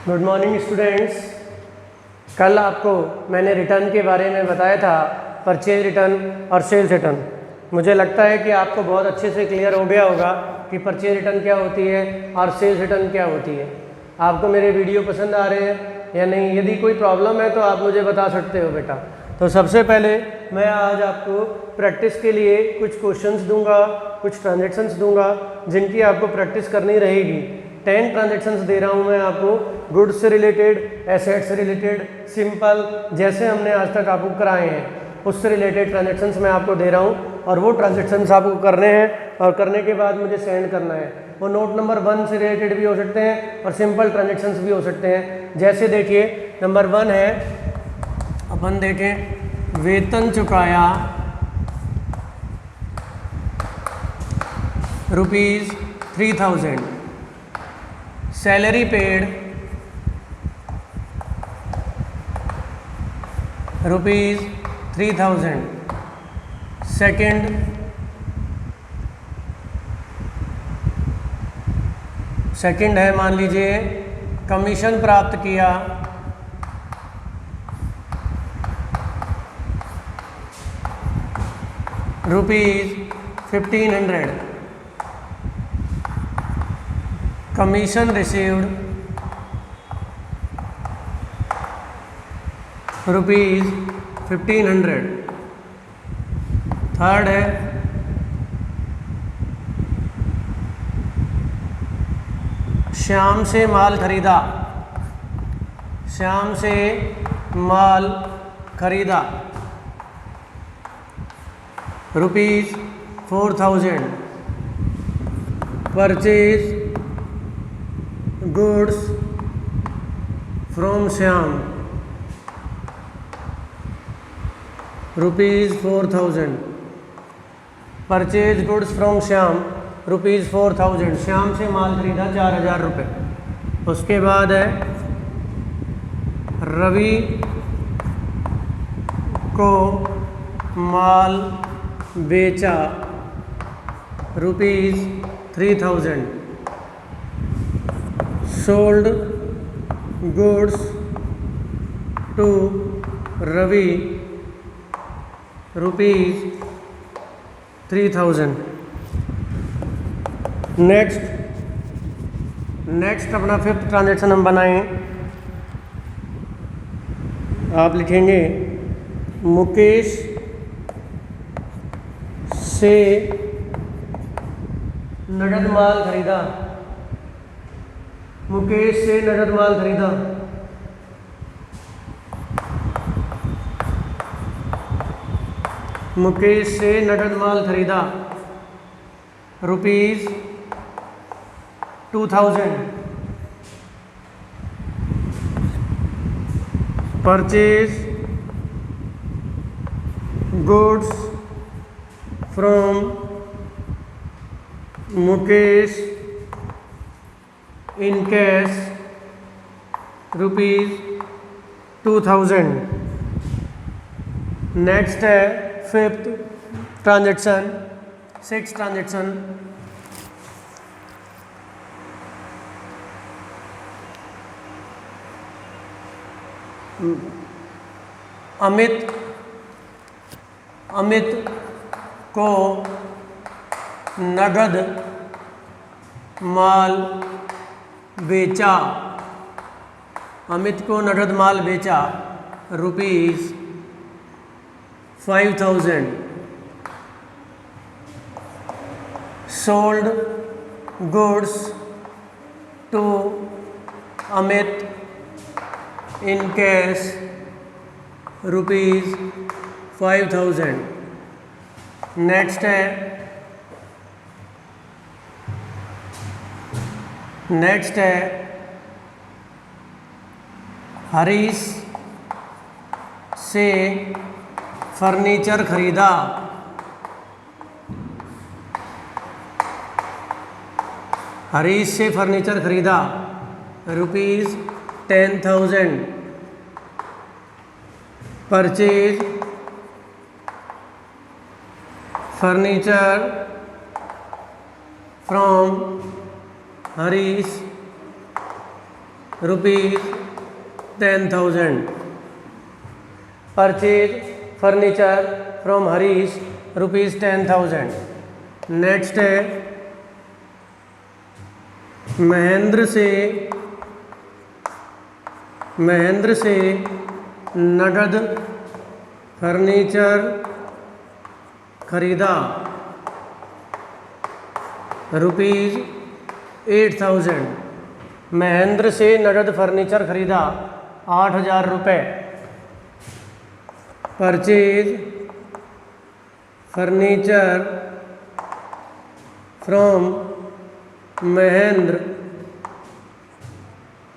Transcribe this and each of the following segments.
Good morning students. कल आपको मैंने रिटर्न के बारे में बताया था, परचेज रिटर्न और सेल्स रिटर्न। मुझे लगता है कि आपको बहुत अच्छे से क्लियर हो गया होगा कि परचेज रिटर्न क्या होती है और सेल्स रिटर्न क्या होती है। आपको मेरे वीडियो पसंद आ रहे हैं या नहीं? यदि कोई प्रॉब्लम है तो आप मुझे बता सकते हो बेटा। तो सबसे पहले मैं आज आपको प्रैक्टिस के लिए कुछ क्वेश्चंस दूंगा, कुछ ट्रांजैक्शंस दूंगा जिनकी आपको प्रैक्टिस करनी रहेगी। 10 ट्रांजैक्शंस दे रहा हूँ मैं आपको, गुड्स से रिलेटेड, एसेट से रिलेटेड, सिंपल जैसे हमने आज तक आपको कराए हैं उससे रिलेटेड ट्रांजैक्शंस मैं आपको दे रहा हूँ और वो ट्रांजैक्शंस आपको करने हैं और करने के बाद मुझे सेंड करना है। वो नोट नंबर 1 से रिलेटेड भी हो सकते हैं और सिंपल ट्रांजैक्शंस भी हो सकते हैं। जैसे देखिए नंबर 1 है, अपन देखें वेतन चुकाया ₹3000, सैलरी पेड ₹3000। सेकंड है, मान लीजिए कमीशन प्राप्त किया ₹1500, कमीशन रिसीव्ड ₹1500। थर्ड है श्याम से माल खरीदा, श्याम से माल खरीदा ₹4000, purchase goods from Shyam ₹4000, purchase goods from Shyam ₹4000। Shyam से माल खरीदा 4000 रुपये। उसके बाद है रवि को माल बेचा ₹3000, sold goods to Ravi ₹3000। Next अपना 5th ट्रांजैक्शन हम बनाएं। आप लिखेंगे मुकेश से नगद माल खरीदा, मुकेश से नगद माल खरीदा मुकेश से नगद माल खरीदा ₹2000, purchase goods from Mukesh in cash ₹2000। Next है 5th transaction, 6th transaction. Amit को नगद माल बेचा, अमित को नगद माल बेचा ₹5000, sold goods to Amit in cash ₹5000। Next है हरीश से फर्नीचर खरीदा, हरीश से फर्नीचर खरीदा ₹10,000, purchase furniture from Harish ₹10,000. Purchase furniture from Harish ₹10,000. Next है महेंद्र से नगद फर्नीचर खरीदा ₹8,000. महेंद्र से नगद फर्नीचर खरीदा 8,000 रुपये. Purchase furniture from Mahendra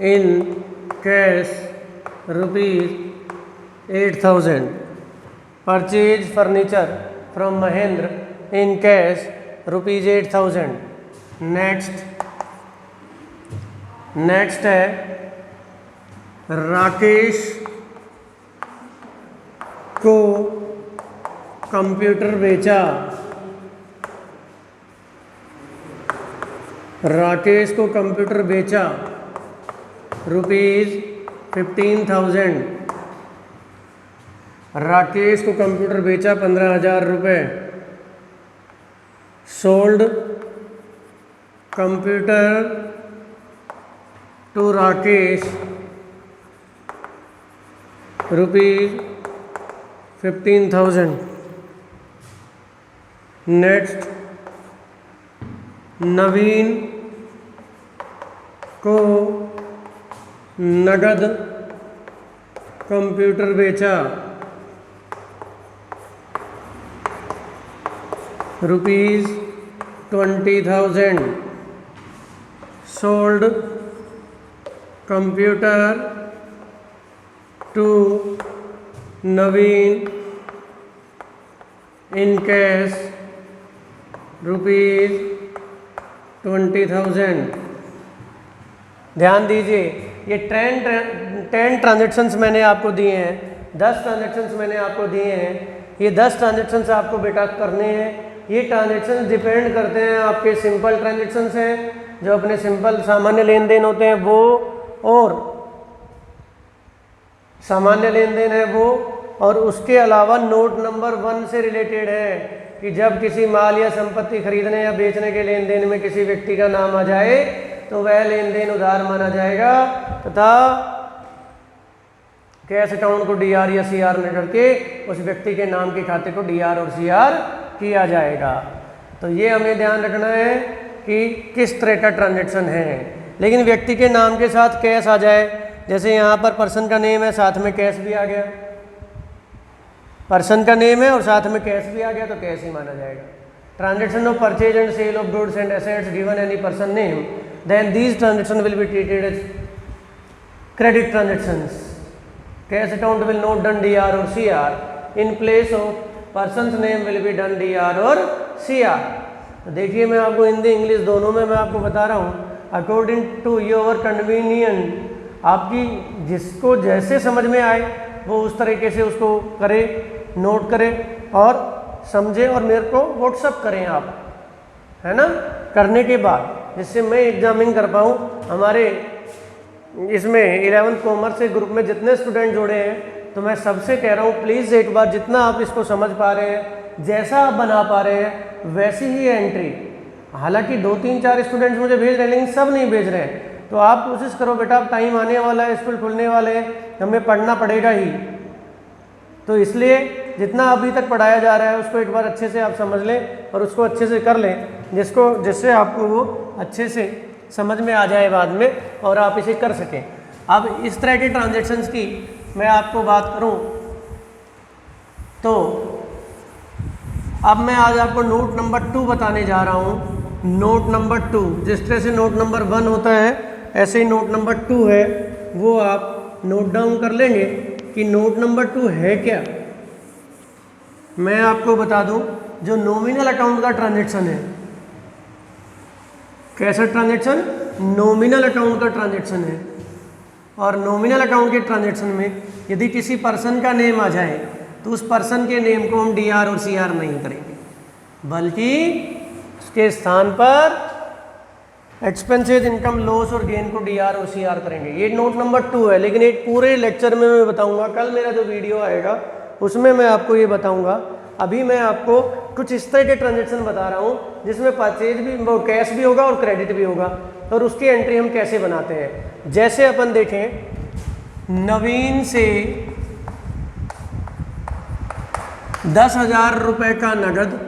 in cash ₹8,000. Purchase furniture from Mahendra in cash ₹8,000. Next है राकेश को कंप्यूटर बेचा. राकेश को कंप्यूटर बेचा ₹15,000. राकेश को कंप्यूटर बेचा 15,000 रुपये. Sold computer to Rakesh ₹15,000. Next Naveen को नगद कंप्यूटर बेचा ₹20,000. Sold computer to Naveen in cash ₹20,000. ध्यान दीजिए, ये 10 ट्रांजेक्शन्स मैंने आपको दिए हैं, 10 ट्रांजेक्शन्स मैंने आपको दिए हैं. ये 10 ट्रांजेक्शन्स आपको बेटा करने हैं. ये ट्रांजेक्शन्स डिपेंड करते हैं आपके सिंपल ट्रांजेक्शन्स हैं जो अपने सिंपल सामान्य लेन देन होते हैं वो, और सामान्य लेन देन है वो, और उसके अलावा नोट नंबर 1 से रिलेटेड है कि जब किसी माल या संपत्ति खरीदने या बेचने के लेन देन में किसी व्यक्ति का नाम आ जाए तो वह लेन देन उधार माना जाएगा तथा कैश अकाउंट को डीआर या सीआर में करके उस व्यक्ति के नाम के खाते को डीआर और सीआर किया जाएगा. तो ये हमें ध्यान रखना है कि किस तरह का ट्रांजैक्शन है. लेकिन व्यक्ति के नाम के साथ कैश आ जाए, जैसे यहाँ पर पर्सन का नेम है साथ में कैश भी आ गया, पर्सन का नेम है और साथ में कैश भी आ गया तो कैश ही माना जाएगा. Transaction of purchase and sale of goods and assets given any person name, then these transaction will be treated as credit transactions. Cash account will not done DR और CR. In place of persons name will be done DR और CR. तो देखिए मैं आपको Hindi English दोनों में मैं आपको बता रहा हूँ. अकॉर्डिंग टू योर कन्वीनियंट, आपकी जिसको जैसे समझ में आए वो उस तरीके से उसको करे, नोट करें और समझे और मेरे को व्हाट्सअप करें आप, है ना. करने के बाद जिससे मैं एग्जामिन कर पाऊँ. हमारे इसमें 11th कॉमर्स के ग्रुप में जितने स्टूडेंट जुड़े हैं तो मैं सबसे कह रहा हूँ प्लीज़ एक बार जितना आप इसको समझ पा रहे हैं, जैसा आप बना पा रहे हैं वैसी ही एंट्री. हालांकि 2-3-4 स्टूडेंट्स मुझे भेज रहे हैं लेकिन सब नहीं भेज रहे हैं. तो आप कोशिश करो बेटा, टाइम आने वाला है, स्कूल खुलने वाले हैं, हमें पढ़ना पड़ेगा ही. तो इसलिए जितना अभी तक पढ़ाया जा रहा है उसको एक बार अच्छे से आप समझ लें और उसको अच्छे से कर लें, जिससे आपको वो अच्छे से समझ में आ जाए बाद में और आप इसे कर सकें. अब इस तरह के ट्रांजैक्शंस की मैं आपको बात करूं तो अब मैं आज आपको नोट नंबर 2 बताने जा रहा हूं. नोट नंबर 2, जिस तरह से नोट नंबर 1 होता है ऐसे ही नोट नंबर 2 है, वो आप नोट डाउन कर लेंगे कि नोट नंबर 2 है क्या. मैं आपको बता दूं, जो नॉमिनल अकाउंट का ट्रांजैक्शन है, कैसा ट्रांजैक्शन, नॉमिनल अकाउंट का ट्रांजैक्शन है. और नॉमिनल अकाउंट के ट्रांजैक्शन में यदि किसी पर्सन का नेम आ जाए तो उस पर्सन के नेम को हम डीआर और सीआर नहीं करेंगे, बल्कि उसके स्थान पर एक्सपेंसेस, इनकम, लॉस और गेन को डी आर और सी आर करेंगे। ये नोट नंबर 2 है, लेकिन एक पूरे लेक्चर में मैं बताऊंगा। कल मेरा जो वीडियो आएगा उसमें मैं आपको ये बताऊंगा। अभी मैं आपको कुछ इस तरह के ट्रांजेक्शन बता रहा हूँ जिसमें परचेज भी, वो कैश भी होगा और क्रेडिट भी होगा, और उसकी एंट्री हम कैसे बनाते हैं। जैसे अपन देखें, नवीन से 10,000 रुपये का नगद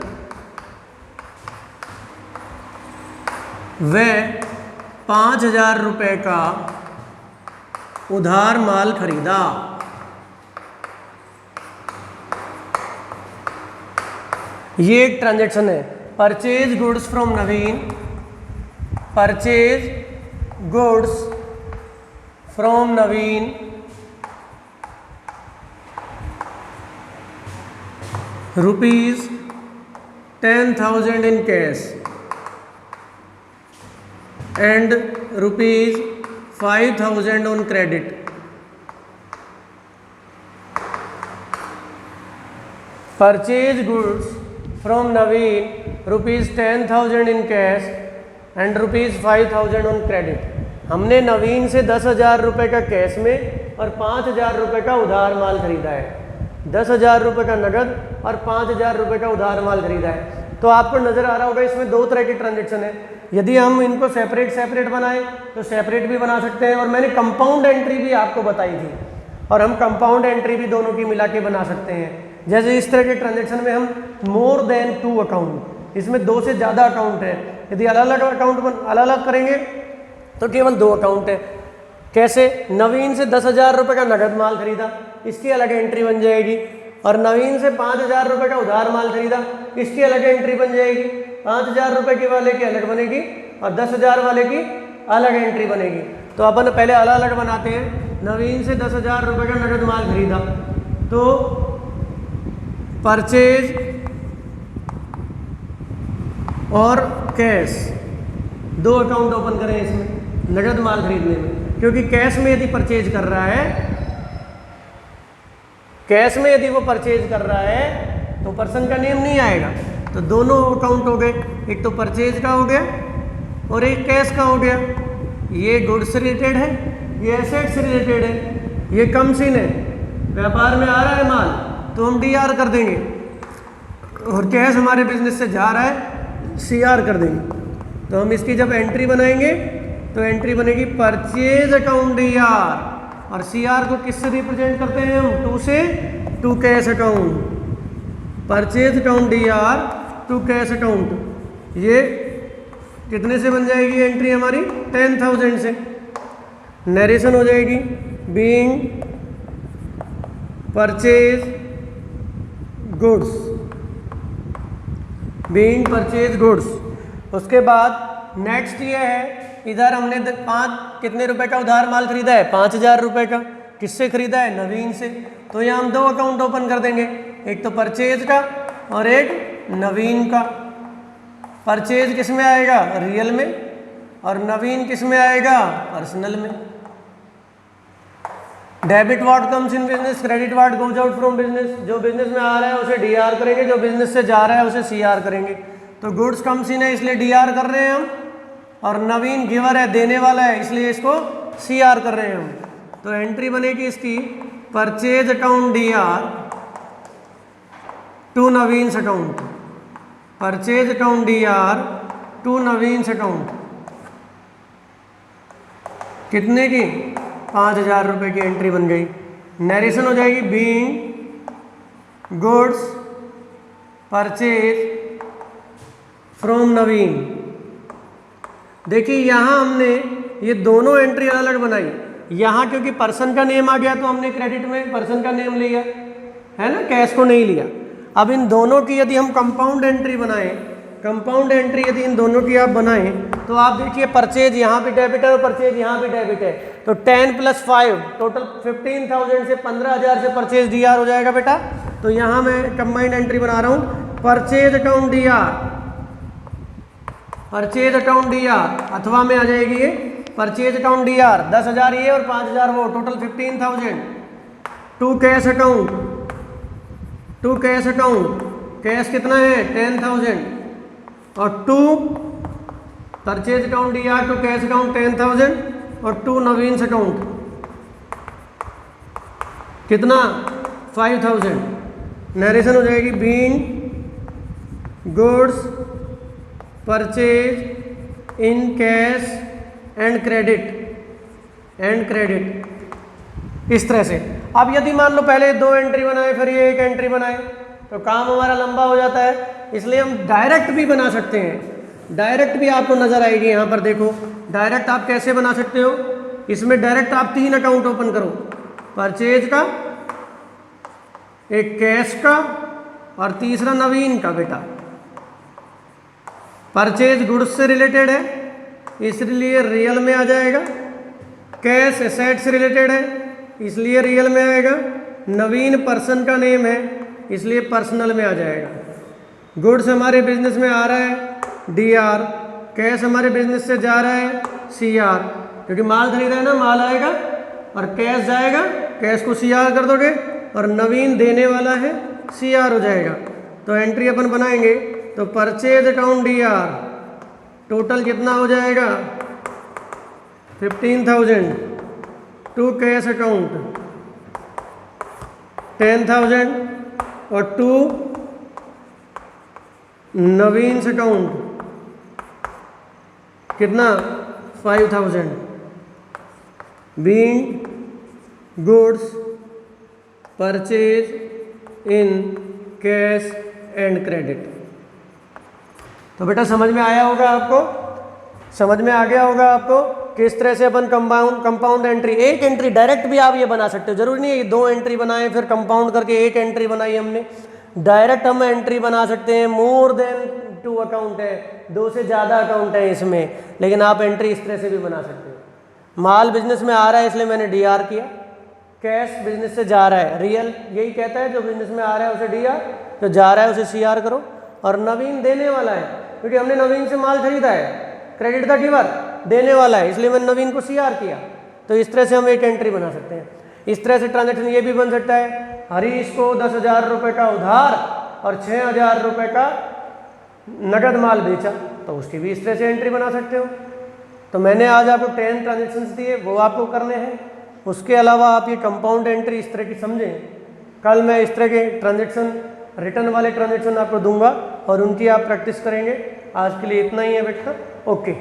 व 5,000 रुपये का उधार माल खरीदा। ये एक ट्रांजैक्शन है। Purchase goods from Naveen, purchase goods from Naveen rupees 10,000 in cash and rupees 5,000 on credit. Purchase goods from Naveen rupees 10,000 in cash and rupees 5,000 on credit. हमने नवीन से 10,000 रुपये का कैश में और 5,000 रुपये का उधार माल खरीदा है। 10,000 रुपये का नगद और 5,000 रुपये का उधार माल खरीदा है। तो आपको नज़र आ रहा होगा इसमें दो तरह की ट्रांजेक्शन है। यदि हम इनको सेपरेट बनाएं तो सेपरेट भी बना सकते हैं, और मैंने कंपाउंड एंट्री भी आपको बताई थी, और हम कंपाउंड एंट्री भी दोनों की मिला के बना सकते हैं। जैसे इस तरह के ट्रांजेक्शन में हम मोर देन 2 अकाउंट, इसमें 2 से ज़्यादा अकाउंट है। यदि अलग अलग अकाउंट अलग अलग करेंगे तो केवल 2 अकाउंट है। कैसे? नवीन से 10,000 रुपये का नगद माल खरीदा, इसकी अलग एंट्री बन जाएगी, और नवीन से 5,000 रुपये का उधार माल खरीदा, इसकी अलग एंट्री बन जाएगी। 5,000 रुपये के वाले की अलग बनेगी और 10,000 वाले की अलग एंट्री बनेगी। तो अपन पहले अलग अलग बनाते हैं। नवीन से 10,000 रुपये का नगद माल खरीदा, तो परचेज और कैश 2 अकाउंट ओपन करें इसमें नगद माल खरीदने में, क्योंकि कैश में यदि परचेज कर रहा है, कैश में यदि वो परचेज कर रहा है तो पर्सन का नेम नहीं आएगा। तो दोनों अकाउंट हो गए, एक तो परचेज का हो गया और एक कैश का हो गया। ये गुड्स से रिलेटेड है, ये एसेट से रिलेटेड है, ये कम सीन है, व्यापार में आ रहा है माल तो हम डीआर कर देंगे, और कैश हमारे बिजनेस से जा रहा है सीआर कर देंगे। तो हम इसकी जब एंट्री बनाएंगे तो एंट्री बनेगी परचेज अकाउंट डीआर, और सीआर को किससे रिप्रेजेंट करते हैं हम? 2 से to cash account. Purchase account DR to cash account, ये कितने से बन जाएगी एंट्री हमारी? 10,000 से। नरेशन हो जाएगी being purchase goods, being purchase goods. उसके बाद नेक्स्ट ये है, इधर हमने कितने रुपए का उधार माल खरीदा है? 5,000 रुपये का। किससे खरीदा है? नवीन से। तो यहाँ हम 2 अकाउंट ओपन कर देंगे, एक तो परचेज का और एक नवीन का। परचेज किस में आएगा? रियल में, और नवीन किस में आएगा? पर्सनल में। Debit what comes in business, credit what goes out from business. जो बिजनेस में आ रहा है उसे डीआर करेंगे, जो बिजनेस से जा रहा है उसे सीआर करेंगे। तो गुड्स कम्स इन है इसलिए डीआर कर रहे हैं हम, और नवीन गिवर है, देने वाला है, इसलिए इसको सीआर कर रहे हैं हम। तो एंट्री बनेगी इसकी purchase account DR to Naveen account, purchase account DR to Naveen account. कितने की? 5,000 रुपये की एंट्री बन गई। नरेशन हो जाएगी बीइंग गुड्स परचेज फ्रॉम नवीन। देखिए यहाँ हमने ये दोनों एंट्री अलग अलग बनाई। यहाँ क्योंकि पर्सन का नेम आ गया तो हमने क्रेडिट में पर्सन का नेम लिया है ना, कैश को नहीं लिया। अब इन दोनों की यदि हम कंपाउंड एंट्री बनाएं, कंपाउंड एंट्री यदि इन दोनों की आप बनाएं तो आप देखिए परचेज यहाँ भी डेबिट है और परचेज यहाँ भी डेबिट है, तो 10 + 5 टोटल 15,000 से 15,000 से परचेज डीआर हो जाएगा बेटा। तो यहाँ मैं कंबाइंड एंट्री बना रहा हूँ purchase account D R, purchase account D R, अथवा में आ जाएगी ये परचेज अकाउंट डीआर 10,000 ये और 5,000 वो, total 15,000 to cash account, to cash account. Cash कितना है? 10,000 और to purchase account DR to cash account 10,000 और टू नवीन अकाउंट कितना 5,000। नरेशन हो जाएगी being goods purchase in cash and credit इस तरह से। अब यदि मान लो पहले 2 एंट्री बनाए फिर ये 1 एंट्री बनाए तो काम हमारा लंबा हो जाता है, इसलिए हम डायरेक्ट भी बना सकते हैं। डायरेक्ट भी आपको नजर आएगी यहाँ पर, देखो डायरेक्ट आप कैसे बना सकते हो। इसमें डायरेक्ट आप 3 अकाउंट ओपन करो, परचेज का, एक कैश का और तीसरा नवीन का। बेटा परचेज गुड्स से रिलेटेड है इसलिए रियल में आ जाएगा, कैश एसेट से रिलेटेड है इसलिए रियल में आएगा, नवीन पर्सन का नेम है इसलिए पर्सनल में आ जाएगा। गुड्स हमारे बिजनेस में आ रहा है DR, कैश हमारे बिजनेस से जा रहा है CR, क्योंकि माल खरीदा है ना, माल आएगा और कैश जाएगा, कैश को CR कर दोगे और नवीन देने वाला है CR हो जाएगा। तो एंट्री अपन बनाएंगे तो परचेज अकाउंट DR टोटल कितना हो जाएगा 15,000 टू कैश अकाउंट 10,000 और टू नवीन अकाउंट कितना 5,000 being goods purchase in cash and credit. तो बेटा समझ में आया होगा आपको, समझ में आ गया होगा आपको किस तरह से अपन कंपाउंड एंट्री, एक एंट्री डायरेक्ट भी आप ये बना सकते हो, जरूरी नहीं है 2 एंट्री बनाए फिर कंपाउंड करके 1 एंट्री बनाई हमने। डायरेक्ट हम एंट्री बना सकते हैं, मोर देन 2 अकाउंट है, 2 से ज़्यादा अकाउंट है इसमें, लेकिन आप एंट्री इस तरह से भी बना सकते हो। माल बिजनेस में आ रहा है इसलिए मैंने DR किया, कैश बिजनेस से जा रहा है, रियल यही कहता है जो बिजनेस में आ रहा है उसे DR, जो जा रहा है उसे CR करो, और नवीन देने वाला है क्योंकि हमने नवीन से माल खरीदा है, क्रेडिट द गिवर देने वाला है इसलिए मैंने नवीन को CR किया। तो इस तरह से हम एक एंट्री बना सकते हैं। इस तरह से ट्रांजैक्शन ये भी बन सकता है, हरीश को 10,000 रुपये का उधार और 6,000 रुपये का नगद माल बेचा, तो उसकी भी इस तरह से एंट्री बना सकते हो। तो मैंने आज आपको 10 ट्रांजेक्शन्स दिए, वो आपको करने हैं। उसके अलावा आप ये कंपाउंड एंट्री इस तरह की समझें, कल मैं इस तरह के ट्रांजेक्शन रिटर्न वाले ट्रांजेक्शन आपको दूंगा और उनकी आप प्रैक्टिस करेंगे। आज के लिए इतना ही है बेटा, ओके।